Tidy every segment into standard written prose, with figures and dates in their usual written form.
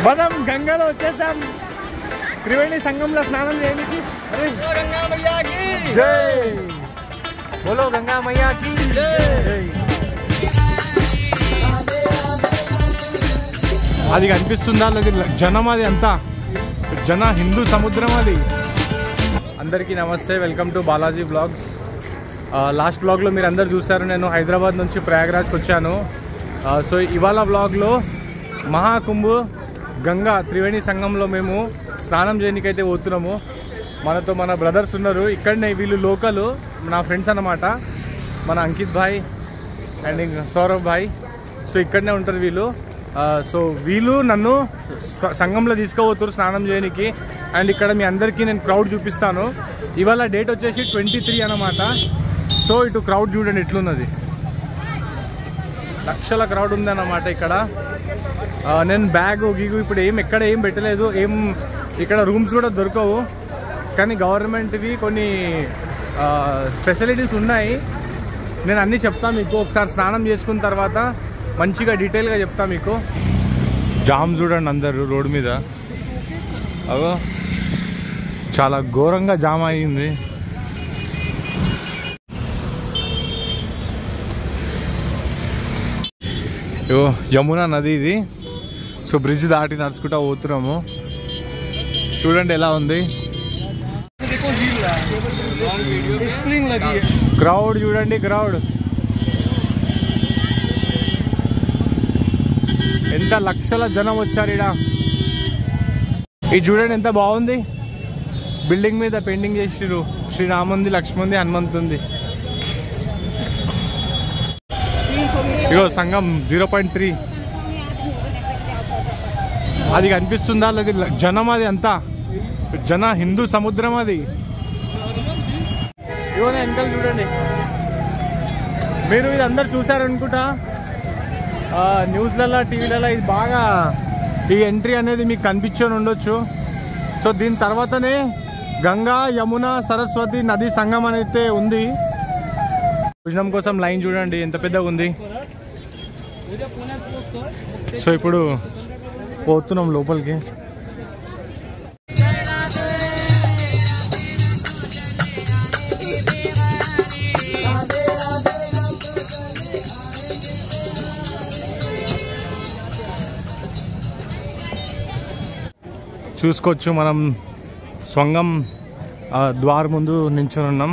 మనం గంగలో వచ్చేసాం. త్రివేణి సంగంలో స్నానం చేయడానికి. జై బోలో గంగా మయ్యాకి జై. అది కనిపిస్తుందా? అది జనం, అది అంతా జన హిందూ సముద్రం అది. అందరికీ నమస్తే, welcome to Balaji blogs. Last బ్లాగ్లో మీరు అందరు చూసారు, నేను హైదరాబాద్ నుంచి ప్రయాగరాజ్కి వచ్చాను. సో ఇవాళ బ్లాగ్లో మహాకుంభ్ గంగా త్రివేణి సంగంలో మేము స్నానం చేయడానికైతే పోతున్నాము. మనతో మన బ్రదర్స్ ఉన్నారు ఇక్కడనే, వీళ్ళు లోకలు నా ఫ్రెండ్స్ అన్నమాట, మన అంకిత్ భాయ్ అండ్ సౌరవ్ భాయ్. సో ఇక్కడనే ఉంటారు వీళ్ళు. సో వీళ్ళు నన్ను సంగంలో తీసుకుపోతారు స్నానం చేయడానికి. అండ్ ఇక్కడ మీ అందరికీ నేను క్రౌడ్ చూపిస్తాను. ఇవాళ డేట్ వచ్చేసి 23 అన్నమాట. సో ఇటు క్రౌడ్ చూడండి ఎట్లున్నది, లక్షల క్రౌడ్ ఉందన్నమాట ఇక్కడ. నేను బ్యాగ్ గీగు ఇప్పుడు ఎక్కడ ఏం పెట్టలేదు, ఇక్కడ రూమ్స్ కూడా దొరకవు. కానీ గవర్నమెంట్వి కొన్ని ఫెసిలిటీస్ ఉన్నాయి. నేను అన్నీ చెప్తాను మీకు, ఒకసారి స్నానం చేసుకున్న తర్వాత మంచిగా డీటెయిల్గా చెప్తా మీకు. జామ్ చూడండి అందరు రోడ్డు మీద, అగో చాలా ఘోరంగా జామ్ అయ్యింది. యమునా నది ఇది. సో బ్రిడ్జ్ దాటి నడుచుకుంటా పోతున్నాము. చూడండి ఎలా ఉంది క్రౌడ్, చూడండి క్రౌడ్ ఎంత లక్షల జనం వచ్చారు ఇక్కడ. ఇది చూడండి ఎంత బాగుంది, బిల్డింగ్ మీద పెయింటింగ్ చేసిరు. శ్రీరాముంది, లక్ష్మణుంది, హనుమంతుంది. ఇగో సంగం 0.3 అది కనిపిస్తుందా? అది జనం, అది అంతా జన హిందూ సముద్రం అది. ఇగో వెనకాల చూడండి. మీరు ఇది అందరు చూసారనుకుంటా న్యూస్లలో, టీవీలలో. ఇది బాగా ఈ ఎంట్రీ అనేది మీకు కనిపించని ఉండొచ్చు. సో దీని తర్వాతనే గంగా, యమున, సరస్వతి నది సంగమం అనేది ఉంది. భోజనం కోసం లైన్ చూడండి ఎంత పెద్దగా ఉంది. సో ఇప్పుడు పోతున్నాం లోపలికి. చూసుకోవచ్చు మనం స్వంగం ద్వార్ ముందు నించుని ఉన్నాం.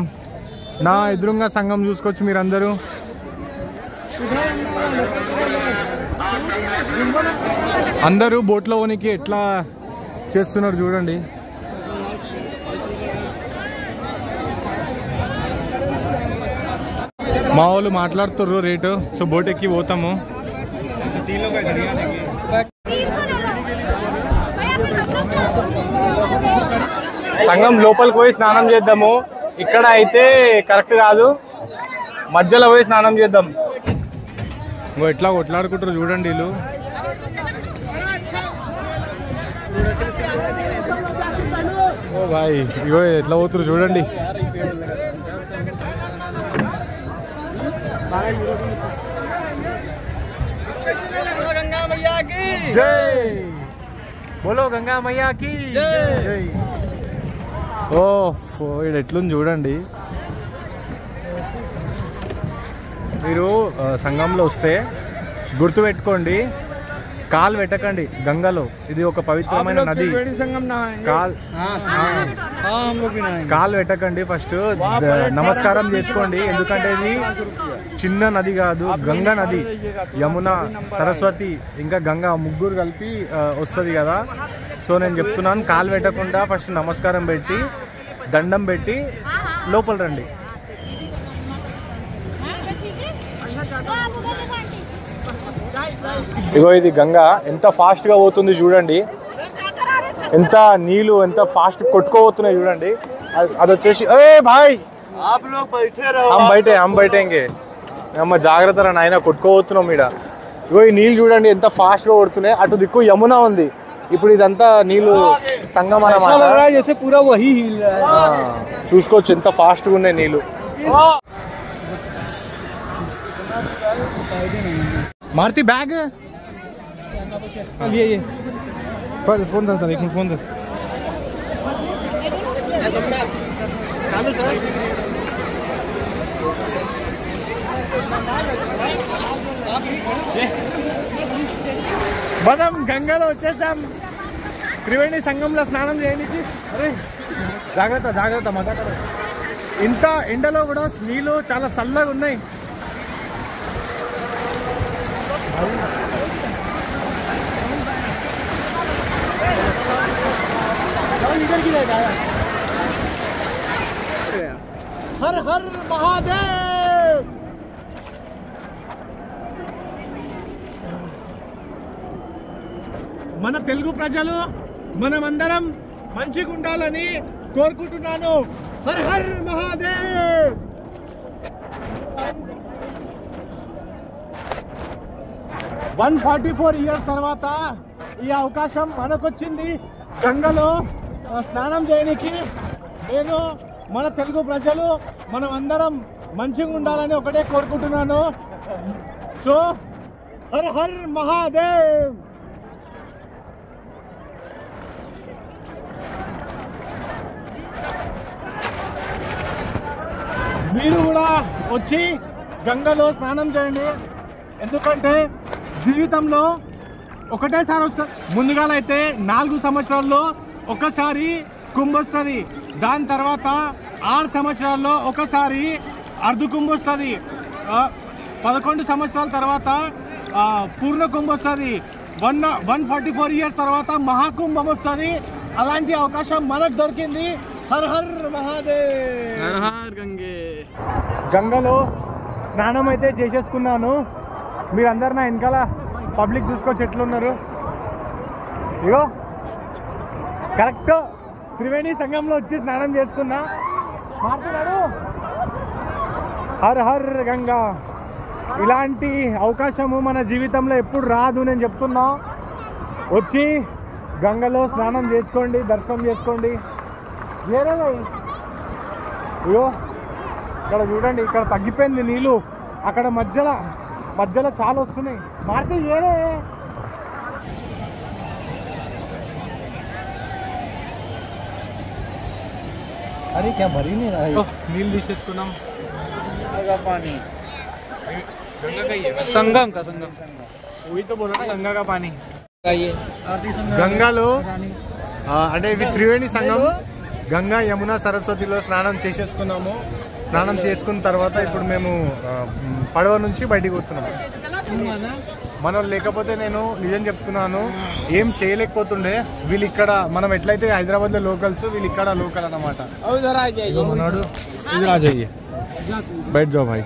నా ఎదురుగా సంగం చూసుకోవచ్చు మీరందరూ. అందరూ బోట్లో పోనీకి ఎట్లా చేస్తున్నారు చూడండి. మా వాళ్ళు మాట్లాడుతుర్రు రేటు. సో బోట్ ఎక్కి పోతాము. సంగం లోపలికి పోయి స్నానం చేద్దాము. ఇక్కడ అయితే కరెక్ట్ కాదు, మధ్యలో పోయి స్నానం చేద్దాం. ఇంకో ఎట్లా కొట్లాడుకుంటారు చూడండి వీళ్ళు. ఓ బాయ్, ఇగో ఎట్లా పోతున్నారు చూడండి. జై బోలో గంగా మయ్యాకి జై. ఓ ఇది ఎట్లుంది చూడండి. మీరు సంగంలో వస్తే గుర్తుపెట్టుకోండి, కాలు పెట్టకండి గంగలో. ఇది ఒక పవిత్రమైన నది. కాలు పెట్టకండి, ఫస్ట్ నమస్కారం చేసుకోండి. ఎందుకంటే ఇది చిన్న నది కాదు, గంగా నది. యమున, సరస్వతి ఇంకా గంగా ముగ్గురు కలిపి వస్తుంది కదా. సో నేను చెప్తున్నాను, కాలు పెట్టకుండా ఫస్ట్ నమస్కారం పెట్టి దండం పెట్టి లోపల రండి. ఇగో ఇది గంగా ఎంత ఫాస్ట్ గా పోతుంది చూడండి. ఎంత నీళ్ళు ఎంత ఫాస్ట్ కొట్టుకోబోతున్నాయి చూడండి. అది వచ్చేసి ఏ భాయ్ హమ్ బయటేంగే అమ్మ జాగ్రత్త రా నాయన, కొట్టుకోబోతున్నాం ఈడ. ఇగో ఈ నీళ్ళు చూడండి ఎంత ఫాస్ట్ గా కొడుతున్నాయి. అటు దిక్కు యమున ఉంది. ఇప్పుడు ఇదంతా నీళ్ళు సంగం అన్నమాట. చూసుకోవచ్చు ఎంత ఫాస్ట్ గా ఉన్నాయి నీళ్ళు. मारुति बैग ये फोन था एक मिनट फोन था మనం గంగలో వచ్చేసాం త్రివేణి సంగంలో స్నానం చేయడానికి. అరే జాగ్రత్త జాగ్రత్త మజా. ఇంత ఎండలో కూడా నీళ్ళు చాలా చల్లగా ఉన్నాయి. హర్ హర్ మహాదేవ్. మన తెలుగు ప్రజలు మనమందరం మంచిగా ఉండాలని కోరుకుంటున్నాను. హర్ హర్ మహాదేవ్. వన్ 44 years తర్వాత ఈ అవకాశం మనకొచ్చింది గంగలో స్నానం చేయడానికి. నేను మన తెలుగు ప్రజలు మనం అందరం మంచిగా ఉండాలని ఒకటే కోరుకుంటున్నాను. సో హర్ హర్ మహాదేవ్. మీరు కూడా వచ్చి గంగలో స్నానం చేయండి. ఎందుకంటే జీవితంలో ఒకటేసారి వస్తుంది. ముందుగాలైతే 4 సంవత్సరాల్లో ఒకసారి కుంభ వస్తుంది. దాని తర్వాత 6 సంవత్సరాల్లో ఒకసారి అర్ధ కుంభ వస్తుంది. 11 సంవత్సరాల తర్వాత పూర్ణ కుంభ వస్తుంది. 144 years తర్వాత మహాకుంభం వస్తుంది. అలాంటి అవకాశం మనకు దొరికింది. హర్ హర్ మహాదేవ్. హర్ హర్ గంగే. గంగలో స్నానం అయితే చేసేసుకున్నాను. మీరందరు నా వెనకాల పబ్లిక్ చూసుకోవచ్చు ఎట్లున్నారు. ఇగో కరెక్ట్ త్రివేణి సంగంలో వచ్చి స్నానం చేసుకున్నా. మాట్లాడాడు హర్ హర్ గంగా. ఇలాంటి అవకాశము మన జీవితంలో ఎప్పుడు రాదు. నేను చెప్తున్నా, వచ్చి గంగలో స్నానం చేసుకోండి, దర్శనం చేసుకోండి. అయ్యో ఇక్కడ చూడండి, ఇక్కడ తగ్గిపోయింది నీళ్ళు. అక్కడ మధ్యలో చాలా వస్తున్నాయి. మారితే ఏరే అరే క్యా భరీ నీళ్ళు తీసేసుకున్నాం. సంగం కా సంగం वही तो बोला ना गंगा का पानी. గంగాలో అంటే ఇవి త్రివేణి సంగం. గంగా యమున సరస్వతిలో స్నానం చేసేసుకున్నాము. స్నానం చేసుకున్న తర్వాత ఇప్పుడు మేము పడవ నుంచి బయటికి వస్తున్నాము. మనం లేకపోతే నేను నిజం చెప్తున్నాను ఏం చేయలేకపోతుండే. వీళ్ళు ఇక్కడ మనం ఎట్లయితే హైదరాబాద్ లో లోకల్స్, వీళ్ళు ఇక్కడ లోకల్ అన్నమాట. మనోడు ఇది రాజయ్య బయట జో భాయ్.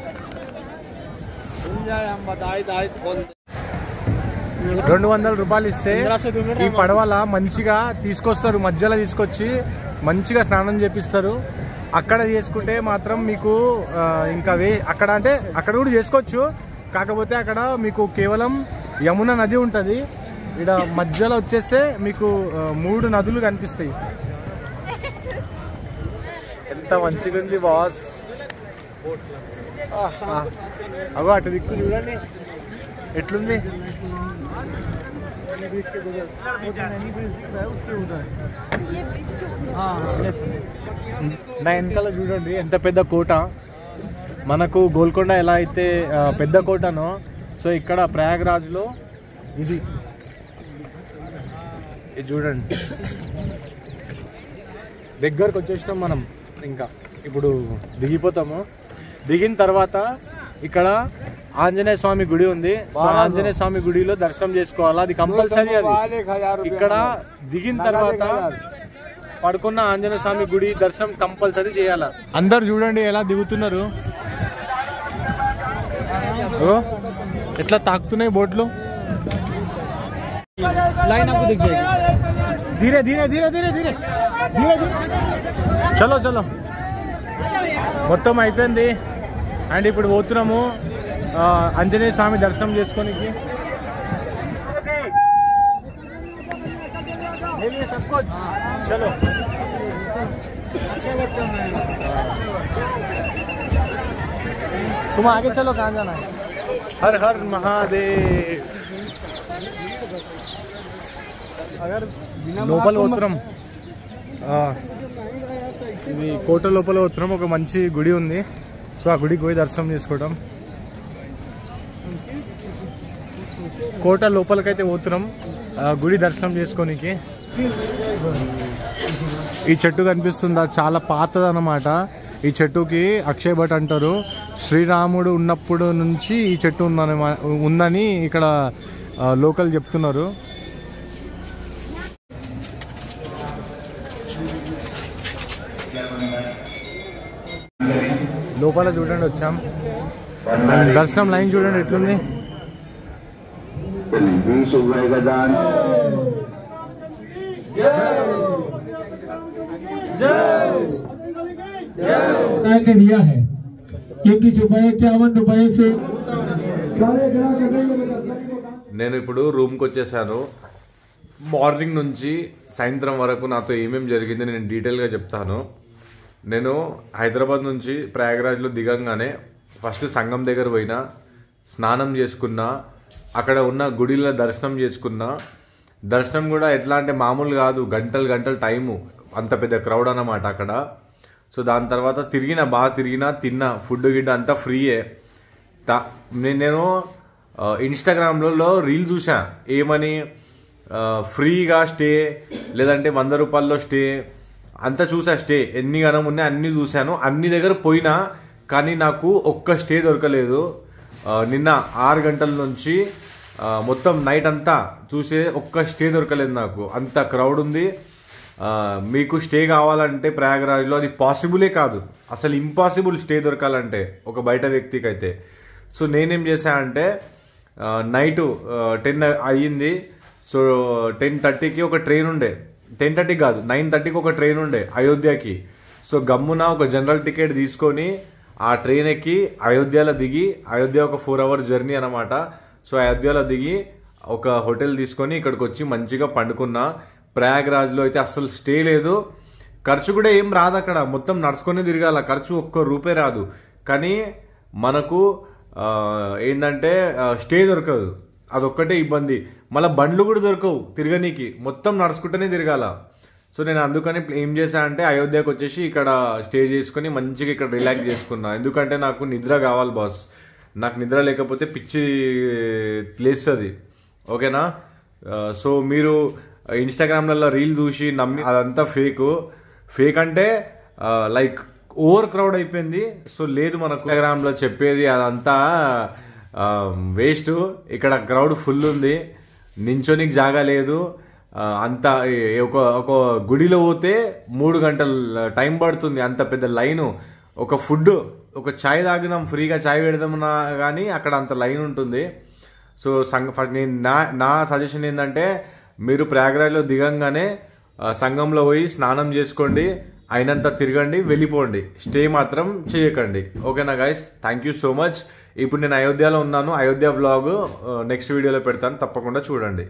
200 రూపాయలు ఇస్తే ఈ పడవల మంచిగా తీసుకొస్తారు. మధ్యలో తీసుకొచ్చి మంచిగా స్నానం చేపిస్తారు. అక్కడ చేసుకుంటే మాత్రం మీకు ఇంకా అక్కడ అంటే అక్కడ కూడా చేసుకోవచ్చు. కాకపోతే అక్కడ మీకు కేవలం యమున నది ఉంటుంది. ఇక్కడ మధ్యలో వచ్చేస్తే మీకు 3 నదులు కనిపిస్తాయి. ఎంత మంచిగా ఉంది బాస్. అగో అటు దిక్కు చూడండి ఎట్లుంది. నా వెనకాల చూడండి ఎంత పెద్ద కోట. మనకు గోల్కొండ ఎలా అయితే పెద్ద కోటనో, సో ఇక్కడ ప్రయాగ్రాజ్లో ఇది చూడండి. దగ్గరకు వచ్చేసినాం మనం. ఇంకా ఇప్పుడు దిగిపోతాము. దిగిన తర్వాత ఇక్కడ ఆంజనేయ స్వామి గుడి ఉంది. ఆంజనేయ స్వామి గుడిలో దర్శనం చేసుకోవాలి. అది కంపల్సరీ. అది ఇక్కడ దిగిన తర్వాత పడుకున్న ఆంజనేయ స్వామి గుడి దర్శనం కంపల్సరీ చేయాలి. అందరు చూడండి ఎలా దిగుతున్నారు. ఎట్లా తాకుతున్నాయి బోట్లు. ధీరే ధీరే ధీరే ధీరే ధీరే ధీరే ధీరే. చలో చలో మొత్తం అయిపోయింది. అండ్ ఇప్పుడు పోతున్నాము ఆంజనేయ స్వామి దర్శనం చేసుకోనికి. చలో तुम आगे चलो, कहाँ जाना है? हर हर महादेव. లోపల పోతున్నాం. ఇది కోట లోపల పోతున్నాం. ఒక మంచి గుడి ఉంది, సో ఆ గుడికి పోయి దర్శనం చేసుకోవడం. కోట లోపలికైతే పోతున్నాం గుడి దర్శనం చేసుకోనికి. ఈ చెట్టు కనిపిస్తుందా, చాలా పాతదన్నమాట. ఈ చెట్టుకి అక్షయ్ భట్ అంటారు. శ్రీరాముడు ఉన్నప్పుడు నుంచి ఈ చెట్టు ఉందని ఇక్కడ లోకల్ చెప్తున్నారు. లోపల చూడండి వచ్చాం. దర్శనం లైన్ చూడండి ఎట్లుంది. दिया है 21 रुपये 51 रुपये से. నేను ఇప్పుడు రూమ్కి వచ్చేసాను. మార్నింగ్ నుంచి సాయంత్రం వరకు నాతో ఏమేమి జరిగింది నేను డీటెయిల్గా చెప్తాను. నేను హైదరాబాద్ నుంచి ప్రయాగరాజ్లో దిగంగానే ఫస్ట్ సంగం దగ్గర పోయినా, స్నానం చేసుకున్నా, అక్కడ ఉన్న గుడిలో దర్శనం చేసుకున్నా. దర్శనం కూడా ఎట్లా అంటే మామూలు కాదు, గంటలు గంటలు టైము, అంత పెద్ద క్రౌడ్ అన్నమాట అక్కడ. సో దాని తర్వాత బాగా తిరిగినా, తిన్నా, ఫుడ్ గిడ్డ అంతా ఫ్రీయే. నేను ఇన్స్టాగ్రామ్లో రీల్ చూసా, ఏమని ఫ్రీగా స్టే లేదంటే 100 రూపాయల్లో స్టే అంతా చూసా. స్టే ఎన్ని గణం ఉన్నాయి అన్నీ చూశాను, అన్ని దగ్గర పోయినా, కానీ నాకు ఒక్క స్టే దొరకలేదు. నిన్న 6 గంటల నుంచి మొత్తం నైట్ అంతా చూసే ఒక్క స్టే దొరకలేదు నాకు. అంత క్రౌడ్ ఉంది. మీకు స్టే కావాలంటే ప్రయాగరాజ్లో అది పాసిబులే కాదు, అసలు ఇంపాసిబుల్ స్టే దొరకాలంటే ఒక బయట వ్యక్తికి అయితే. సో నేనేం చేశా అంటే నైట్ 10 అయ్యింది. సో 10:30కి ఒక ట్రైన్ ఉండే, 10:30 కాదు 9:30కి ఒక ట్రైన్ ఉండే అయోధ్యకి. సో గమ్మున ఒక జనరల్ టికెట్ తీసుకొని ఆ ట్రైన్ ఎక్కి అయోధ్యలో దిగి, అయోధ్య ఒక 4 అవర్స్ జర్నీ అనమాట. సో అయోధ్యలో దిగి ఒక హోటల్ తీసుకొని ఇక్కడికి వచ్చి మంచిగా పండుకున్నా. ప్రయాగరాజ్లో అయితే అస్సలు స్టే లేదు, ఖర్చు కూడా ఏం రాదు అక్కడ, మొత్తం నడుచుకొని తిరగాల, ఖర్చు ఒక్క రూపాయి రాదు. కానీ మనకు ఏంటంటే స్టే దొరకదు, అదొక్కటే ఇబ్బంది. మళ్ళీ బండ్లు కూడా దొరకవు తిరగనీకి, మొత్తం నడుచుకుంటూనే తిరగాల. సో నేను అందుకని ఏం చేశా అంటే అయోధ్యకు వచ్చేసి ఇక్కడ స్టే చేసుకుని మంచిగా ఇక్కడ రిలాక్స్ చేసుకున్నా. ఎందుకంటే నాకు నిద్ర కావాలి బాస్, నాకు నిద్ర లేకపోతే పిచ్చి లేస్తుంది, ఓకేనా. సో మీరు ఇన్స్టాగ్రామ్లలో రీల్ చూసి నమ్మి అదంతా ఫేక్ అంటే లైక్ ఓవర్ క్రౌడ్ అయిపోయింది. సో లేదు, మనకు ఇన్స్టాగ్రామ్లో చెప్పేది అదంతా వేస్ట్. ఇక్కడ క్రౌడ్ ఫుల్ ఉంది, నించోనికి జాగా లేదు. అంత ఒక గుడిలో పోతే 3 గంటలు టైం పడుతుంది, అంత పెద్ద లైను. ఒక ఫుడ్, ఒక ఛాయ్ తాగినాం, ఫ్రీగా ఛాయ్ పెడదామన్నా కానీ అక్కడ అంత లైన్ ఉంటుంది. సో నేను నా సజెషన్ ఏంటంటే మీరు ప్రయాగరాజ్లో దిగంగానే సంగంలో పోయి స్నానం చేసుకోండి, అయినంత తిరగండి, వెళ్ళిపోండి, స్టే మాత్రం చేయకండి, ఓకేనా guys. Thank you so much. ఇప్పుడు నేను అయోధ్యలో ఉన్నాను, అయోధ్య వ్లాగ్ నెక్స్ట్ వీడియోలో పెడతాను, తప్పకుండా చూడండి.